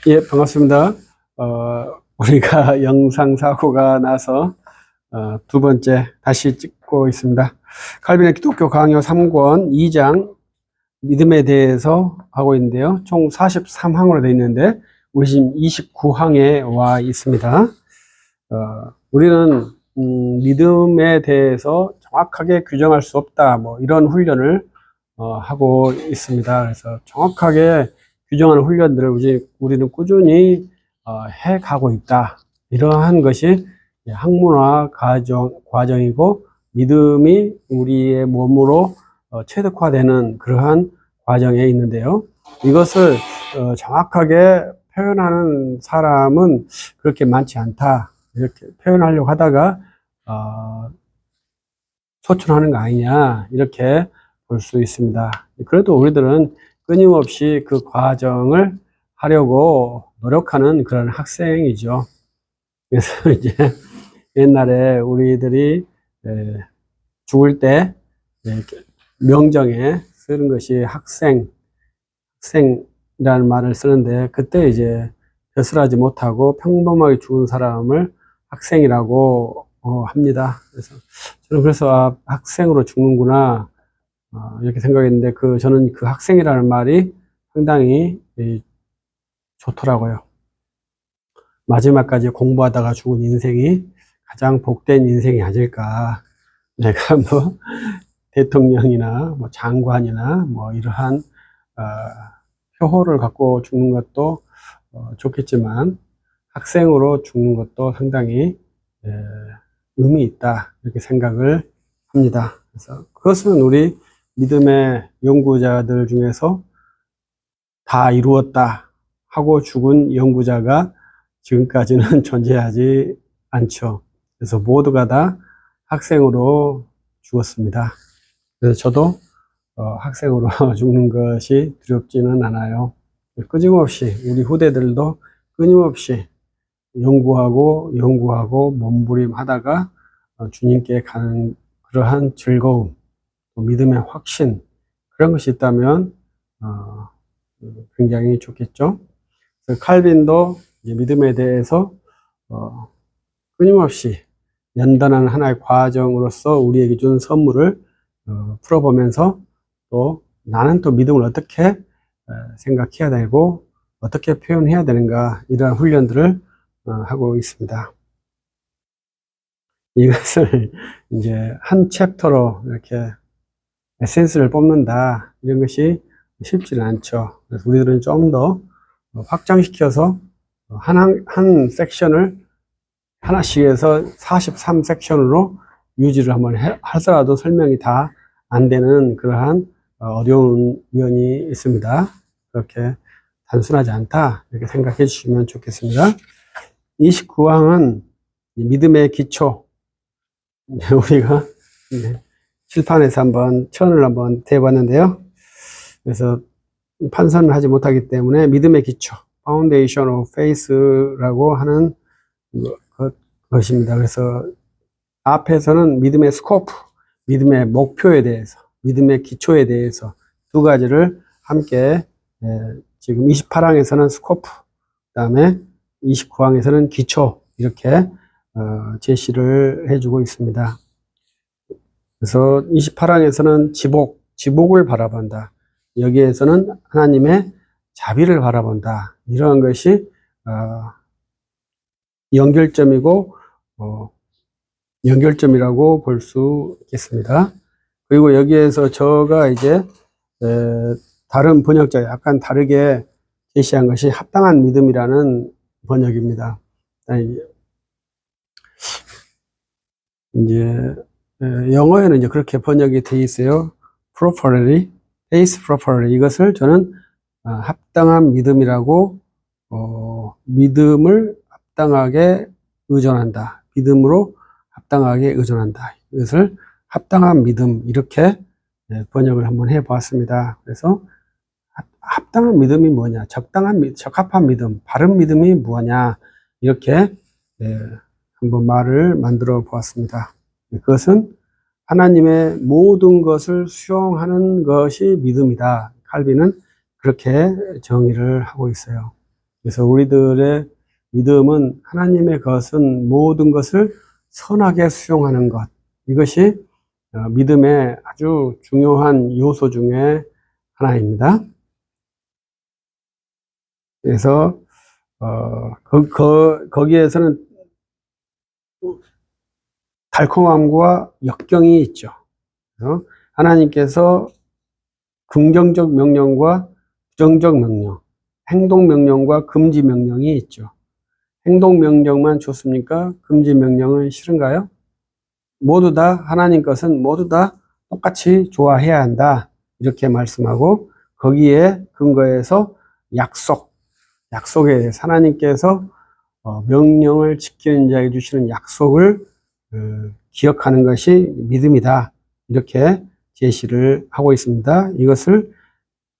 예, 반갑습니다. 우리가 영상사고가 나서 두 번째 다시 찍고 있습니다. 칼빈의 기독교 강요 3권 2장 믿음에 대해서 하고 있는데요. 총 43항으로 되어 있는데 우리 지금 29항에 와 있습니다. 우리는 믿음에 대해서 정확하게 규정할 수 없다, 뭐 이런 훈련을 하고 있습니다. 그래서 정확하게 규정하는 훈련들을 우리는 꾸준히 해 가고 있다. 이러한 것이 학문화 과정이고 믿음이 우리의 몸으로 체득화되는 그러한 과정에 있는데요. 이것을 정확하게 표현하는 사람은 그렇게 많지 않다. 이렇게 표현하려고 하다가 소출하는 거 아니냐, 이렇게 볼 수 있습니다. 그래도 우리들은 끊임없이 그 과정을 하려고 노력하는 그런 학생이죠. 그래서 이제 옛날에 우리들이 죽을 때 명정에 쓰는 것이 학생이라는 말을 쓰는데, 그때 이제 벼슬하지 못하고 평범하게 죽은 사람을 학생이라고 합니다. 그래서 학생으로 죽는구나, 이렇게 생각했는데, 저는 그 학생이라는 말이 상당히 좋더라고요. 마지막까지 공부하다가 죽은 인생이 가장 복된 인생이 아닐까. 내가 뭐 대통령이나 뭐 장관이나 뭐 이러한 표호를 갖고 죽는 것도 좋겠지만, 학생으로 죽는 것도 상당히 의미 있다, 이렇게 생각을 합니다. 그래서 그것은 우리 믿음의 연구자들 중에서 다 이루었다 하고 죽은 연구자가 지금까지는 존재하지 않죠. 그래서 모두가 다 학생으로 죽었습니다. 그래서 저도 학생으로 죽는 것이 두렵지는 않아요. 끊임없이 우리 후대들도 끊임없이 연구하고 몸부림하다가 주님께 가는 그러한 즐거움, 믿음의 확신, 그런 것이 있다면 굉장히 좋겠죠. 그래서 칼빈도 믿음에 대해서 끊임없이 연단하는 하나의 과정으로서 우리에게 준 선물을 풀어보면서, 또 나는 또 믿음을 어떻게 생각해야 되고 어떻게 표현해야 되는가, 이러한 훈련들을 하고 있습니다. 이것을 이제 한 챕터로 이렇게 에센스를 뽑는다, 이런 것이 쉽지는 않죠. 그래서 우리들은 좀 더 확장시켜서 한 섹션을 하나씩 해서 43 섹션으로 유지를 한번 하더라도 설명이 다 안 되는 그러한 어려운 면이 있습니다. 그렇게 단순하지 않다, 이렇게 생각해 주시면 좋겠습니다. 29항은 믿음의 기초. 우리가 칠판에서 한번 천을 한번 대봤는데요. 그래서 판선을 하지 못하기 때문에 믿음의 기초, Foundation of Faith라고 하는 것입니다. 그래서 앞에서는 믿음의 스코프, 믿음의 목표에 대해서, 믿음의 기초에 대해서 두 가지를 함께 지금 28항에서는 스코프, 그 다음에 29항에서는 기초, 이렇게 제시를 해주고 있습니다. 그래서 28항에서는 지복을 바라본다. 여기에서는 하나님의 자비를 바라본다. 이러한 것이 연결점이라고 볼 수 있겠습니다. 그리고 여기에서 저가 이제 다른 번역자 약간 다르게 제시한 것이 합당한 믿음이라는 번역입니다. 이제 영어에는 이제 그렇게 번역이 돼 있어요. properly, faith properly. 이것을 저는 합당한 믿음이라고, 믿음을 합당하게 의존한다. 믿음으로 합당하게 의존한다. 이것을 합당한 믿음, 이렇게 번역을 한번 해보았습니다. 그래서 합당한 믿음이 뭐냐, 적합한 믿음, 바른 믿음이 뭐냐, 이렇게 한번 말을 만들어 보았습니다. 그것은 하나님의 모든 것을 수용하는 것이 믿음이다. 칼빈은 그렇게 정의를 하고 있어요. 그래서 우리들의 믿음은 하나님의 것은 모든 것을 선하게 수용하는 것. 이것이 믿음의 아주 중요한 요소 중에 하나입니다. 그래서 거기에서는 달콤함과 역경이 있죠. 그래서 하나님께서 긍정적 명령과 부정적 명령, 행동 명령과 금지 명령이 있죠. 행동 명령만 좋습니까? 금지 명령은 싫은가요? 모두 다 하나님 것은 모두 다 똑같이 좋아해야 한다. 이렇게 말씀하고 거기에 근거해서 약속에 대해서 하나님께서 명령을 지키는 자에게 주시는 약속을 기억하는 것이 믿음이다. 이렇게 제시를 하고 있습니다. 이것을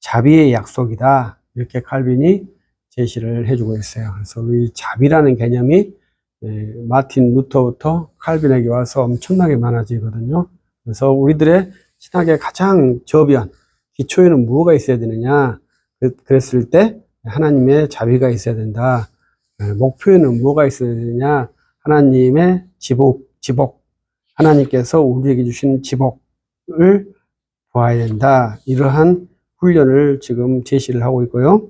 자비의 약속이다. 이렇게 칼빈이 제시를 해주고 있어요. 그래서 이 자비라는 개념이 마틴 루터부터 칼빈에게 와서 엄청나게 많아지거든요. 그래서 우리들의 신학의 가장 저변, 기초에는 무엇가 있어야 되느냐? 그랬을 때 하나님의 자비가 있어야 된다. 목표에는 뭐가 있어야 되느냐? 하나님의 지복. 하나님께서 우리에게 주신 지복을 보아야 된다. 이러한 훈련을 지금 제시를 하고 있고요.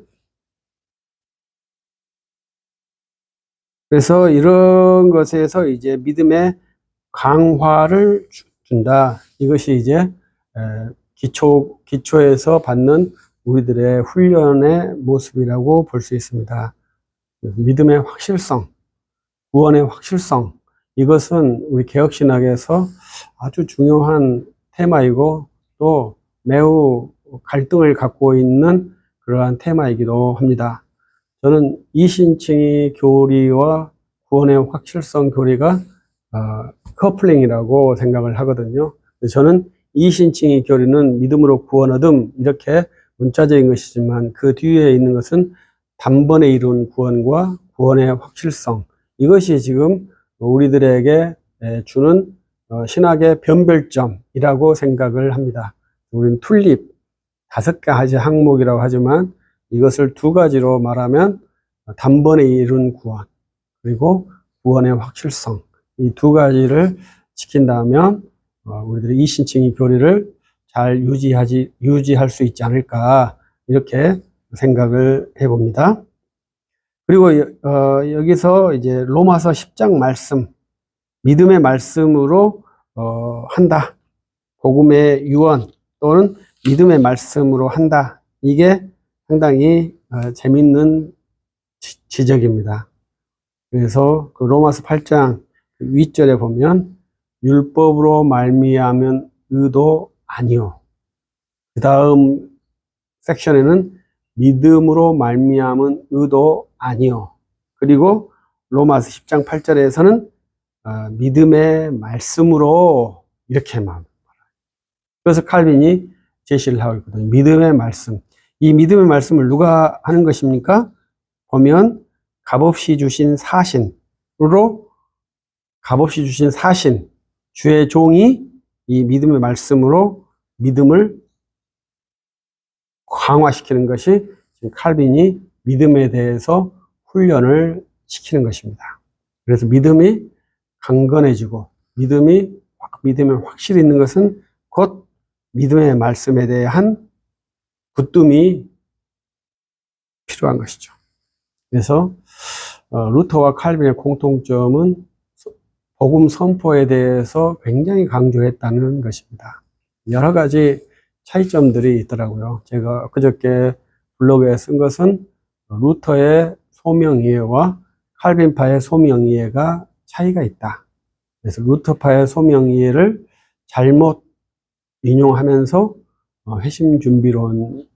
그래서 이런 것에서 이제 믿음의 강화를 준다. 이것이 이제 기초에서 받는 우리들의 훈련의 모습이라고 볼 수 있습니다. 믿음의 확실성, 구원의 확실성, 이것은 우리 개혁신학에서 아주 중요한 테마이고 또 매우 갈등을 갖고 있는 그러한 테마이기도 합니다. 저는 이신칭의 교리와 구원의 확실성 교리가 커플링이라고 생각을 하거든요. 저는 이신칭의 교리는 믿음으로 구원 얻음 이렇게 문자적인 것이지만 그 뒤에 있는 것은 단번에 이룬 구원과 구원의 확실성, 이것이 지금 우리들에게 주는 신학의 변별점이라고 생각을 합니다. 우리는 툴립 5가지 항목이라고 하지만 이것을 2가지로 말하면 단번에 이룬 구원 그리고 구원의 확실성, 이 2가지를 지킨다면 우리들이 이신칭의 교리를 잘 유지할 수 있지 않을까 이렇게 생각을 해봅니다. 그리고 여기서 이제 로마서 10장 말씀, 믿음의 말씀으로 한다. 복음의 유언 또는 믿음의 말씀으로 한다. 이게 상당히 재밌는 지적입니다. 그래서 그 로마서 8장 윗절에 보면 율법으로 말미암은 의도 아니요. 그 다음 섹션에는 믿음으로 말미암은 의도 아니요. 그리고 로마서 10장 8절에서는 믿음의 말씀으로 이렇게 말합니다. 그래서 칼빈이 제시를 하고 있거든요. 믿음의 말씀. 이 믿음의 말씀을 누가 하는 것입니까? 보면 값없이 주신 사신으로 값없이 주신 사신, 주의 종이 이 믿음의 말씀으로 믿음을 강화시키는 것이 지금 칼빈이 믿음에 대해서 훈련을 시키는 것입니다. 그래서 믿음이 강건해지고 믿음이 확실히 있는 것은 곧 믿음의 말씀에 대한 붙듦이 필요한 것이죠. 그래서 루터와 칼빈의 공통점은 복음 선포에 대해서 굉장히 강조했다는 것입니다. 여러 가지 차이점들이 있더라고요. 제가 그저께 블로그에 쓴 것은 루터의 소명이해와 칼빈파의 소명이해가 차이가 있다. 그래서 루터파의 소명이해를 잘못 인용하면서 회심준비론이나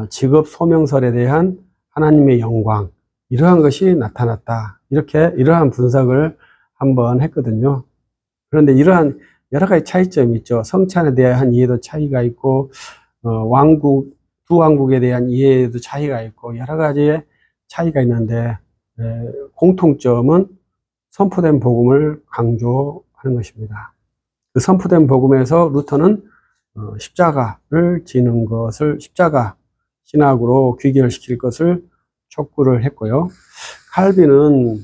직업 소명설에 대한 하나님의 영광, 이러한 것이 나타났다. 이러한 분석을 한번 했거든요. 그런데 이러한 여러 가지 차이점이 있죠. 성찬에 대한 이해도 차이가 있고, 두 왕국에 대한 이해에도 차이가 있고, 여러 가지의 차이가 있는데, 공통점은 선포된 복음을 강조하는 것입니다. 그 선포된 복음에서 루터는 십자가를 지는 것을, 십자가 신학으로 귀결시킬 것을 촉구를 했고요. 칼빈은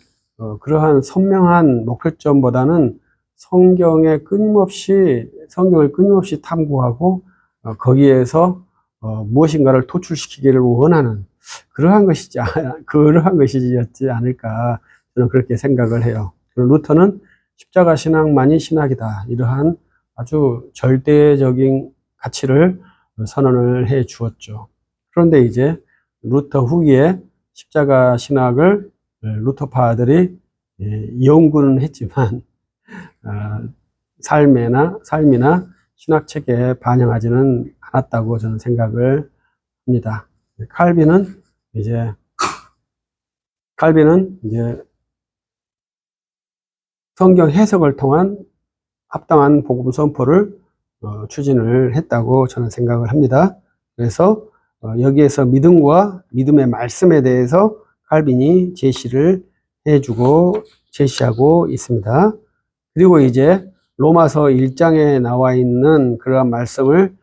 그러한 선명한 목표점보다는 성경을 끊임없이 탐구하고 거기에서 무엇인가를 도출시키기를 원하는 그러한 것이지 않을까 저는 그렇게 생각을 해요. 루터는 십자가 신앙만이 신학이다. 이러한 아주 절대적인 가치를 선언을 해 주었죠. 그런데 이제 루터 후기에 십자가 신학을 루터파들이 연구는 했지만 삶이나 신학책에 반영하지는 않았다고 저는 생각을 합니다. 칼빈은 이제 성경 해석을 통한 합당한 복음 선포를 추진을 했다고 저는 생각을 합니다. 그래서 여기에서 믿음과 믿음의 말씀에 대해서 칼빈이 제시하고 있습니다. 그리고 이제 로마서 1장에 나와 있는 그러한 말씀을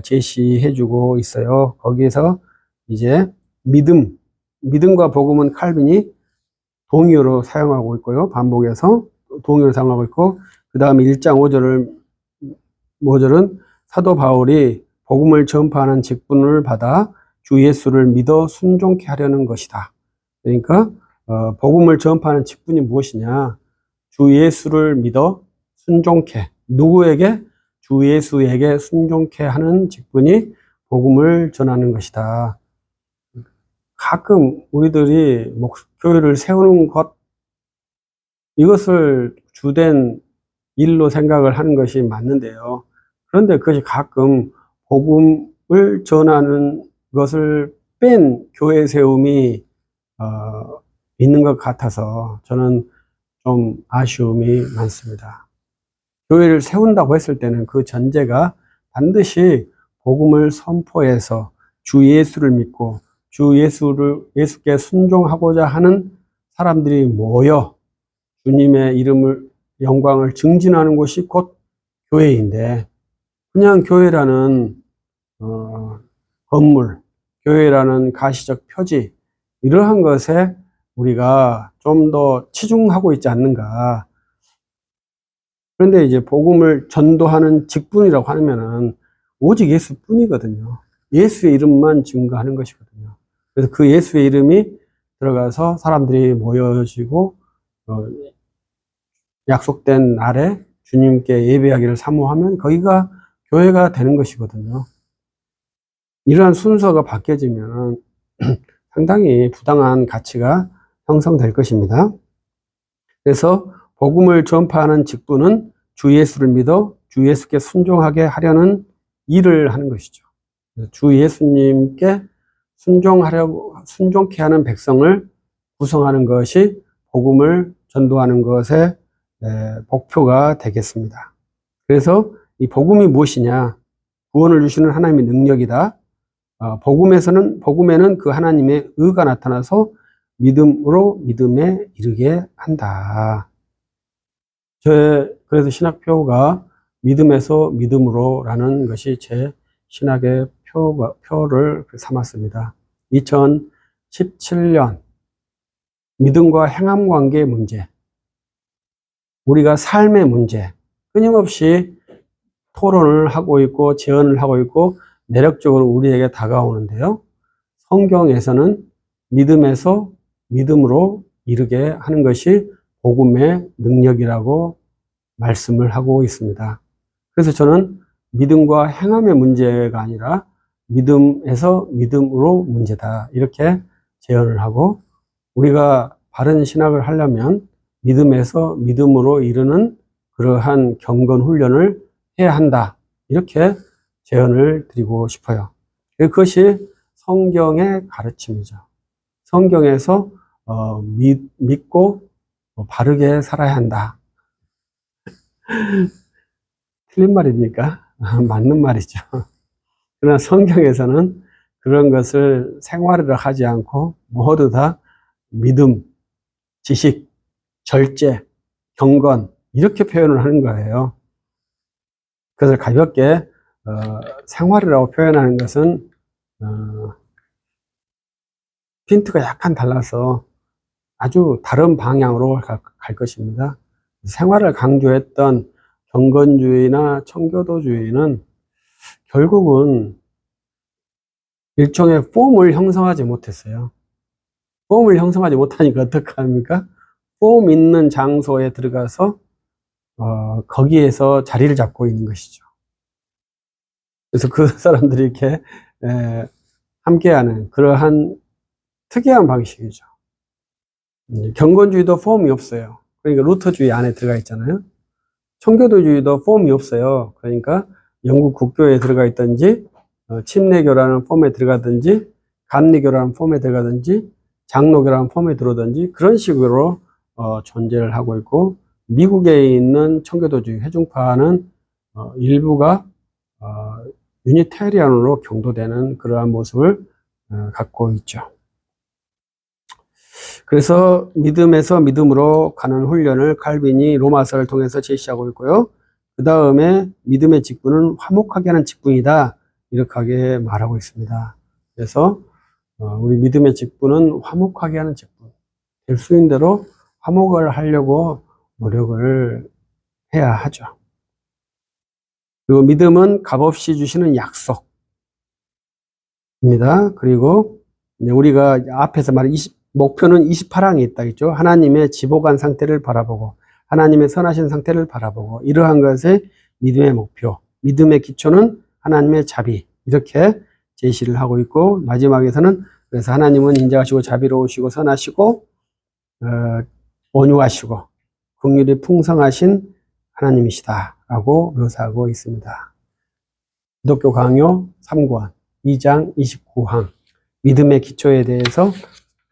제시해주고 있어요. 거기에서 이제 믿음과 복음은 칼빈이 동의어로 사용하고 있고요. 반복해서 동의어로 사용하고 있고, 그 다음에 1장 5절은 사도 바울이 복음을 전파하는 직분을 받아 주 예수를 믿어 순종케 하려는 것이다. 그러니까 복음을 전파하는 직분이 무엇이냐? 주 예수를 믿어 순종케, 누구에게? 주 예수에게 순종케 하는 직분이 복음을 전하는 것이다. 가끔 우리들이 교회를 세우는 것, 이것을 주된 일로 생각을 하는 것이 맞는데요. 그런데 그것이 가끔 복음을 전하는 것을 뺀 교회 세움이 있는 것 같아서 저는 좀 아쉬움이 많습니다. 교회를 세운다고 했을 때는 그 전제가 반드시 복음을 선포해서 주 예수를 믿고 주 예수께 순종하고자 하는 사람들이 모여 주님의 영광을 증진하는 곳이 곧 교회인데, 그냥 교회라는 건물, 교회라는 가시적 표지, 이러한 것에 우리가 좀 더 치중하고 있지 않는가. 그런데 이제 복음을 전도하는 직분이라고 하면은 오직 예수뿐이거든요. 예수의 이름만 증거하는 것이거든요. 그래서 그 예수의 이름이 들어가서 사람들이 모여지고 약속된 날에 주님께 예배하기를 사모하면 거기가 교회가 되는 것이거든요. 이러한 순서가 바뀌어지면 상당히 부당한 가치가 형성될 것입니다. 그래서 복음을 전파하는 직분은 주 예수를 믿어 주 예수께 순종하게 하려는 일을 하는 것이죠. 주 예수님께 순종케 하는 백성을 구성하는 것이 복음을 전도하는 것의 목표가 되겠습니다. 그래서 이 복음이 무엇이냐? 구원을 주시는 하나님의 능력이다. 복음에는 그 하나님의 의가 나타나서 믿음으로 믿음에 이르게 한다. 그래서 신학표가 믿음에서 믿음으로라는 것이 제 신학의 표를 삼았습니다. 2017년 믿음과 행함 관계의 문제, 우리가 삶의 문제, 끊임없이 토론을 하고 있고 제언을 하고 있고 매력적으로 우리에게 다가오는데요. 성경에서는 믿음에서 믿음으로 이르게 하는 것이 복음의 능력이라고 말씀을 하고 있습니다. 그래서 저는 믿음과 행함의 문제가 아니라 믿음에서 믿음으로 문제다. 이렇게 제언을 하고, 우리가 바른 신학을 하려면 믿음에서 믿음으로 이르는 그러한 경건 훈련을 해야 한다. 이렇게 제언을 드리고 싶어요. 그것이 성경의 가르침이죠. 성경에서 믿고 바르게 살아야 한다. 틀린 말입니까? 맞는 말이죠. 그러나 성경에서는 그런 것을 생활으로 하지 않고 모두 다 믿음, 지식, 절제, 경건 이렇게 표현을 하는 거예요. 그것을 가볍게 생활이라고 표현하는 것은 핀트가 약간 달라서 아주 다른 방향으로 갈 것입니다. 생활을 강조했던 경건주의나 청교도주의는 결국은 일종의 폼을 형성하지 못했어요. 폼을 형성하지 못하니까 어떡합니까? 폼 있는 장소에 들어가서 거기에서 자리를 잡고 있는 것이죠. 그래서 그 사람들이 이렇게 함께하는 그러한 특이한 방식이죠. 경건주의도 폼이 없어요. 그러니까 루터주의 안에 들어가 있잖아요. 청교도주의도 폼이 없어요. 그러니까 영국 국교에 들어가 있든지 침례교라는 폼에 들어가든지 감리교라는 폼에 들어가든지 장로교라는 폼에 들어오든지 그런 식으로 존재를 하고 있고, 미국에 있는 청교도주의 회중파는 일부가 유니테리안으로 경도되는 그러한 모습을 갖고 있죠. 그래서 믿음에서 믿음으로 가는 훈련을 칼빈이 로마서를 통해서 제시하고 있고요. 그 다음에 믿음의 직분은 화목하게 하는 직분이다, 이렇게 말하고 있습니다. 그래서 우리 믿음의 직분은 화목하게 하는 직분, 될 수 있는 대로 화목을 하려고 노력을 해야 하죠. 그리고 믿음은 값없이 주시는 약속입니다. 그리고 우리가 앞에서 말한 목표는 28항에 있다 했죠. 하나님의 지복한 상태를 바라보고 하나님의 선하신 상태를 바라보고, 이러한 것이 믿음의 목표, 믿음의 기초는 하나님의 자비, 이렇게 제시를 하고 있고, 마지막에서는 그래서 하나님은 인자하시고 자비로우시고 선하시고 온유하시고 긍휼이 풍성하신 하나님이시다 라고 묘사하고 있습니다. 기독교 강요 3권 2장 29항 믿음의 기초에 대해서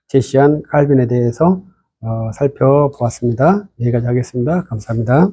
제시한 칼빈에 대해서 살펴보았습니다. 여기까지 하겠습니다. 감사합니다.